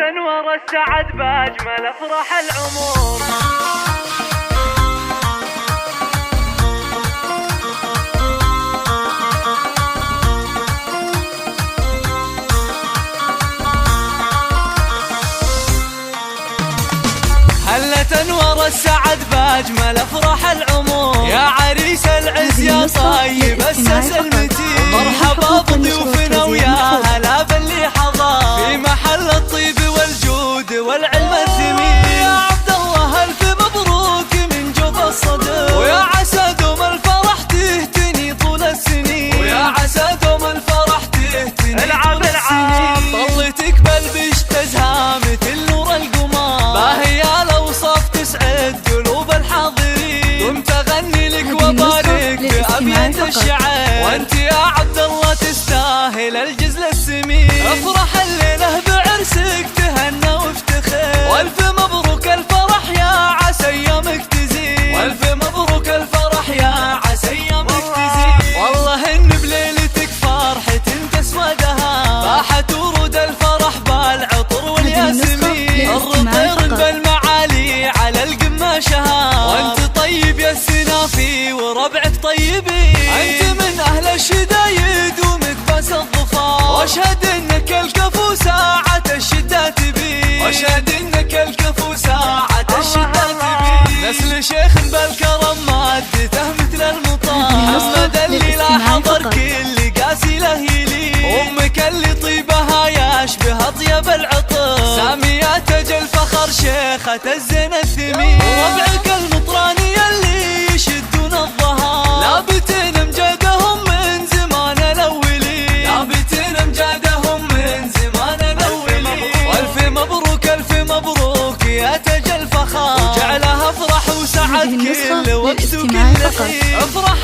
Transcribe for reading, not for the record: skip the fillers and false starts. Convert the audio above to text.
تنور السعد باجمل افراح العمر. هلا تنور السعد باجمل افراح العمر، يا عريس العز يا طيب اسس المتين، مرحبا بضيوفنا ويا هلا باللي حضر في محل الطيب والجود والعلم الثمين. يا عبد الله الف مبروك من جوف الصدر، ويا عسى دوم الفرح تهتني طول السنين، ويا عسى دوم الفرح تهتني العاب العاب. طلتك بلبش تزهى مثل نور القمر، باهية الاوصاف تسعد قلوب الحاضرين، دمت اغني لك وبارك بابيات الشعر، وانت يا عبد الله تستاهل الجزل السمين. افرح الليله بعرسك تهنى وافتخر، والف مبروك الفرح يا عسى ايامك تزين، والف مبروك الفرح يا عسى ايامك تزين. والله ان بليلتك فرحة تسوى دهان، باحت ورود الفرح بالعطر والياسمين، الرطير بالمعالي على القمة شهان، وانت طيب يا السنافي وربعك طيبين، انت من اهل الشدايد ومكبس الظفار، واشهد انك الكفو ساعة الشدة تبين، واشهد انك الكفو ساعة الشدة تبين. نسل شيخ بالكرم مادته مثل المطار، محمد اللي لا حضر كل قاسي له يلين، امك اللي طيبها يشبه اطيب العطر، سامية تاج الفخر شيخة الزين الثمين، وربعك المطراني اللي يشدون الظهر، لابتين امجادهم من زمان الاولين، لابتين امجادهم من زمان الاولين. والف مبروك الف مبروك يا تاج الفخر، وجعلها افرح وسعد كل وقت وكل حين، افرح